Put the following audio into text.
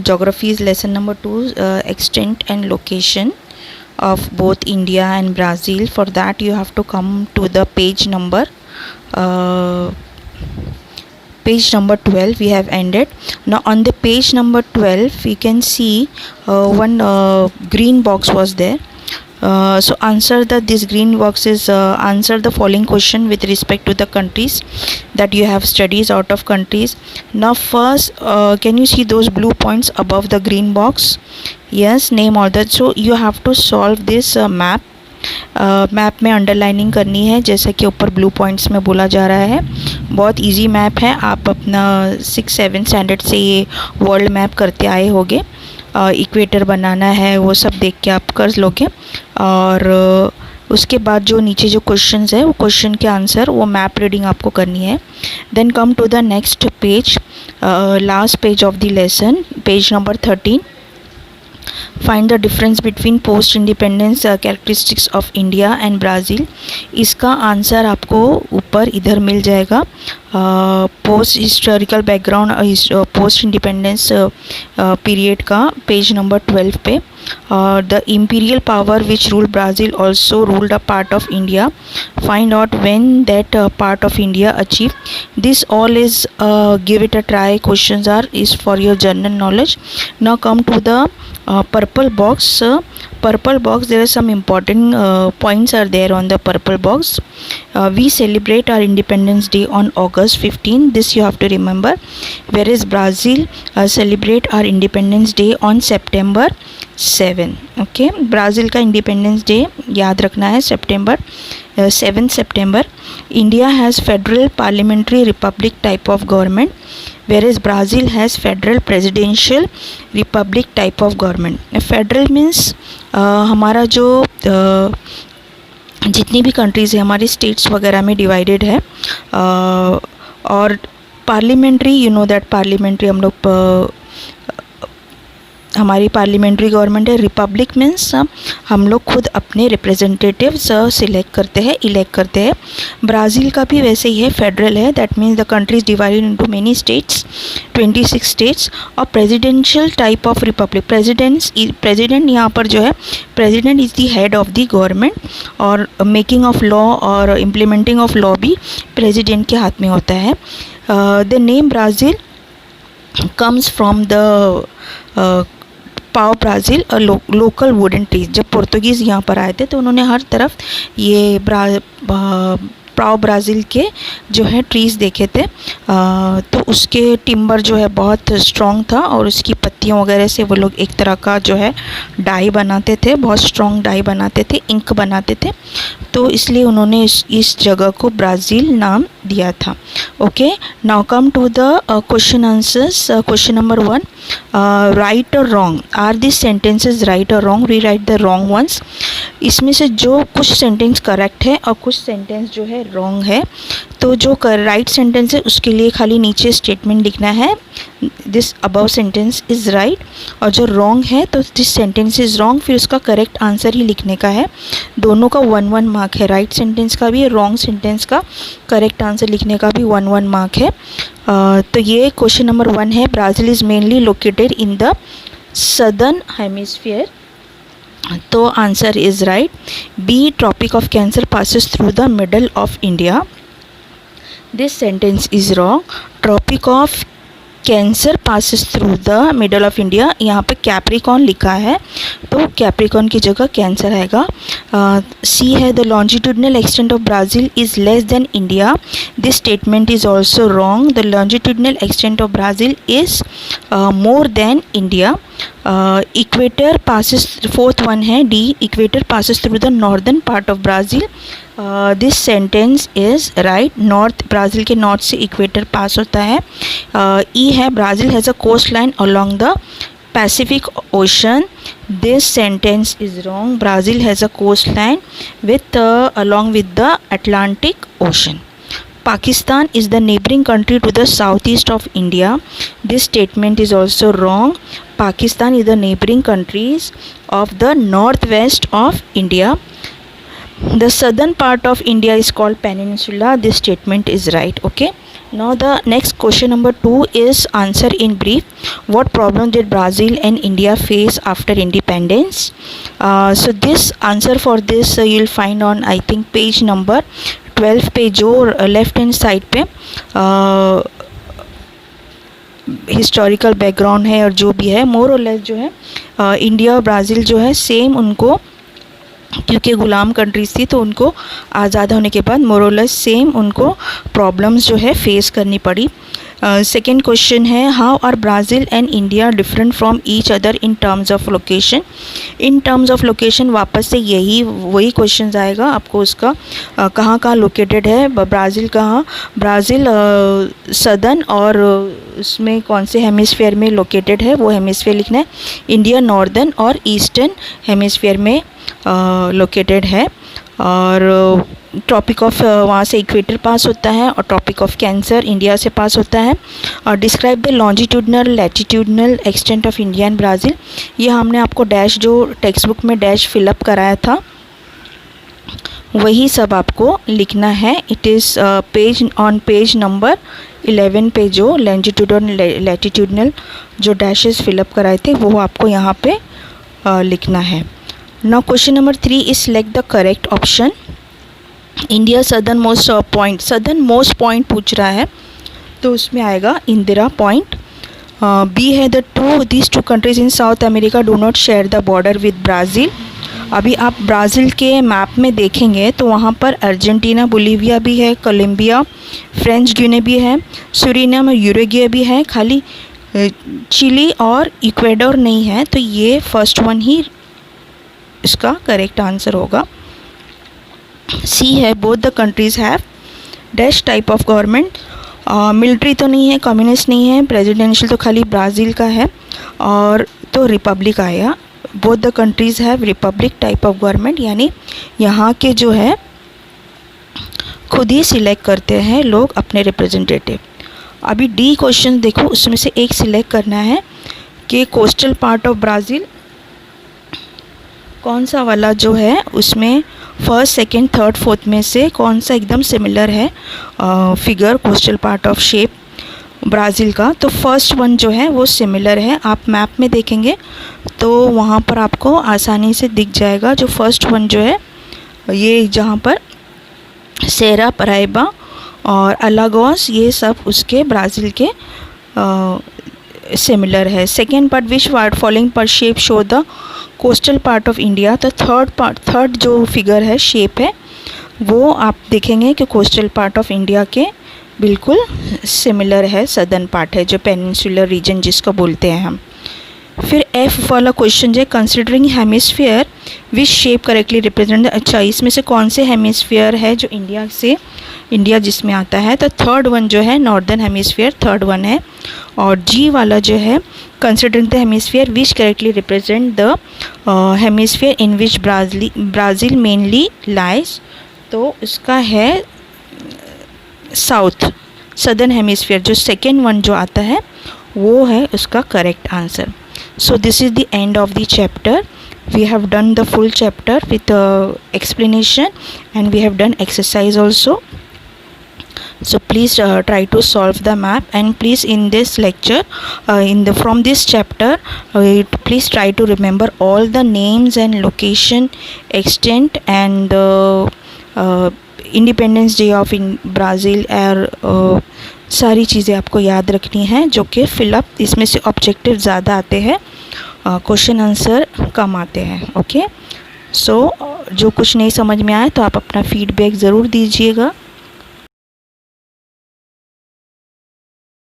geography is lesson number 2, extent and location of both India and Brazil. For that you have to come to the page number 12. We have ended. Now on the page number 12 we can see one green box was there. So answer this green box is answer the following question with respect to the countries that you have studies out of countries. Now first, can you see those blue points above the green box? Yes, name all that. So you have to solve this map. Map में underlining करनी है, जैसा कि ऊपर blue points में बोला जा रहा है. बहुत इजी मैप है. आप अपना 6-7 स्टैंडर्ड से ये वर्ल्ड मैप करते आए होंगे. इक्वेटर बनाना है वो सब देख के आप कर लोगे. और उसके बाद जो नीचे जो क्वेश्चंस है वो क्वेश्चन के आंसर वो मैप रीडिंग आपको करनी है. Then come to the next page, last page of the lesson, page number 13. Find the difference between post independence characteristics of India and Brazil. इसका आंसर आपको ऊपर इधर मिल जाएगा. Post historical background post independence period का पेज नंबर 12 पे. The imperial power which rule Brazil also ruled a part of India. Find out when that part of India achieve. This all is give it a try. Questions are is for your general knowledge. Now come to the purple box. There are some important points are there on the purple box. We celebrate our Independence Day on August 15. This you have to remember. Whereas Brazil celebrate our Independence Day on September 7. Okay, Brazil का independence day याद रखना है, September 7. India has federal parliamentary republic type of government, whereas Brazil has federal presidential republic type of government. Federal means हमारा जो जितनी भी countries है हमारी स्टेट्स वगैरह में डिवाइडेड है. और parliamentary, you know that parliamentary हम लोग हमारी पार्लियामेंट्री गवर्नमेंट है. रिपब्लिक मीन्स हम लोग खुद अपने रिप्रेजेंटेटिव्स सिलेक्ट करते हैं, इलेक्ट करते हैं. ब्राज़ील का भी वैसे ही है, फेडरल है. That means the country is divided into many states, 26 states. और presidential type of republic. President यहाँ पर जो है, president is the head of the government. और मेकिंग ऑफ लॉ और इम्प्लीमेंटिंग ऑफ लॉ भी प्रेसिडेंट के हाथ में होता है. The name Brazil comes from the pau Brazil local wooden trees. जब पोर्तुगीज़ यहाँ पर आए थे तो उन्होंने हर तरफ ये पाव ब्राज़ील के जो है ट्रीज़ देखे थे. तो उसके टिम्बर जो है बहुत स्ट्रॉन्ग था और उसकी पत्तियों वगैरह से वो लोग एक तरह का जो है डाई बनाते थे, बहुत स्ट्रॉन्ग डाई बनाते थे, इंक बनाते थे. तो इसलिए उन्होंने इस जगह को ब्राज़ील नाम दिया था. Okay, now come to the question answers. Question number 1, right और wrong. Are this sentences right और wrong? Rewrite the wrong ones. इसमें से जो कुछ सेंटेंस करेक्ट है और कुछ सेंटेंस जो है रॉन्ग है. तो जो राइट सेंटेंस है उसके लिए खाली नीचे स्टेटमेंट लिखना है, this above sentence is right. और जो रॉन्ग है तो दिस सेंटेंस इज़ रॉन्ग, फिर उसका करेक्ट आंसर ही लिखने का है. दोनों का 1-1 मार्क है. राइट सेंटेंस का भी, रॉन्ग सेंटेंस का करेक्ट आंसर लिखने का भी 1-1 मार्क है. तो ये क्वेश्चन नंबर 1 है. Brazil is mainly located in the southern hemisphere. तो answer is right. B, tropic of cancer passes through the middle of India. This sentence is wrong. Tropic of cancer passes through the middle of India. यहाँ पे Capricorn लिखा है तो Capricorn की जगह cancer आएगा. C है, the longitudinal extent of Brazil is less than India. This statement is also wrong. The longitudinal extent of Brazil is more than India. Equator passes, fourth one है D, equator passes through the northern part of Brazil. This sentence is right. North, Brazil के north से equator pass होता है. E है, Brazil has a coast line along the pacific ocean. This sentence is wrong. Brazil has a coast line with along with the Atlantic Ocean. Pakistan is the neighboring country to the southeast of India. This statement is also wrong. Pakistan is the neighboring countries of the northwest of India. The southern part of India is called peninsula. This statement is right. Okay. Now the next question number 2 is answer in brief. What problem did Brazil and India face after independence? So this answer for this you'll find on I think page number 12 पे, जो left hand side पे historical background है और जो भी है मोर और less जो है इंडिया और ब्राज़ील जो है सेम, उनको क्योंकि ग़ुलाम कंट्रीज़ थी तो उनको आज़ाद होने के बाद मोर और लेस सेम उनको प्रॉब्लम्स जो है फेस करनी पड़ी। सेकेंड क्वेश्चन है how are Brazil and India different from each other in terms of location. In terms of location वापस से वही क्वेश्चन आएगा आपको, उसका कहाँ लोकेटेड है ब्राज़ील, कहाँ ब्राज़ील सदर्न और उसमें कौन से हेमिस्फीयर में लोकेटेड है वो हेमिस्फीयर लिखना है। इंडिया नॉर्दर्न और ईस्टर्न हेमिस्फीयर में लोकेटेड है। और ट्रॉपिक ऑफ वहाँ से इक्वेटर पास होता है और ट्रॉपिक ऑफ कैंसर इंडिया से पास होता है। और describe the longitudinal latitudinal extent of India and Brazil. ये हमने आपको डैश जो टेक्स्ट बुक में डैश फिलअप कराया था वही सब आपको लिखना है। इट इज़ पेज नंबर 11 पे जो लॉन्जिट्यूडनल लैटिट्यूडनल जो डैशेस फिलअप कराए थे वो आपको यहाँ पे लिखना है। Now question number 3 is select the correct option. India southern most point पूछ रहा है तो उसमें आएगा इंदिरा पॉइंट। बी है these two countries in south America do not share the border with Brazil. अभी आप ब्राज़ील के मैप में देखेंगे तो वहाँ पर अर्जेंटीना बोलीविया भी है, कोलंबिया फ्रेंच गिने भी है, सुरीनाम और यूरुग्वे भी है, खाली चिली और इक्वेडोर नहीं है। तो ये फर्स्ट वन ही इसका करेक्ट आंसर होगा। सी है both the countries have dash type of government. Military तो नहीं है, कम्युनिस्ट नहीं है, प्रेसिडेंशियल तो खाली ब्राज़ील का है और तो रिपब्लिक आया। Both the countries have Republic type of government, यानी यहाँ के जो है खुद ही सिलेक्ट करते हैं लोग अपने रिप्रेजेंटेटिव। अभी डी क्वेश्चन देखो, उसमें से एक सिलेक्ट करना है कि कोस्टल पार्ट ऑफ ब्राज़ील कौन सा वाला जो है उसमें फर्स्ट सेकंड थर्ड फोर्थ में से कौन सा एकदम सिमिलर है figure coastal part of shape Brazil का। तो फर्स्ट वन जो है वो सिमिलर है। आप मैप में देखेंगे तो वहाँ पर आपको आसानी से दिख जाएगा। जो फर्स्ट वन जो है ये जहाँ पर सेरा पराइबा और अलागोस ये सब उसके ब्राज़ील के सिमिलर है। Second part which word following पर shape show the coastal part of India. तो थर्ड जो फिगर है शेप है वो आप देखेंगे कि कोस्टल पार्ट ऑफ इंडिया के बिल्कुल सिमिलर है, सदर्न पार्ट है जो पेनिनसुलर रीजन जिसको बोलते हैं हम। फिर एफ वाला क्वेश्चन है considering hemisphere which shape correctly represent. अच्छा, इसमें से कौन से हेमिस्फीयर है जो इंडिया जिसमें आता है। तो थर्ड वन जो है नॉर्दर्न हेमिस्फीयर थर्ड वन है। और जी वाला जो है considering the hemisphere which correctly represent the hemisphere in which Brazil mainly lies. तो उसका है साउथ सदर्न हेमिस्फीयर, जो सेकेंड वन जो आता है वो है उसका correct answer. So this is the end of the chapter. We have done the full chapter with explanation and we have done exercise also. So please try to solve the map, and please in this lecture from this chapter please try to remember all the names and location, extent and independence day of Brazil और सारी चीज़ें आपको याद रखनी हैं जो कि fill up इसमें से ऑब्जेक्टिव ज़्यादा आते हैं, क्वेश्चन आंसर कम आते हैं। ओके, सो जो कुछ नहीं समझ में आए तो आप अपना फीडबैक ज़रूर दीजिएगा।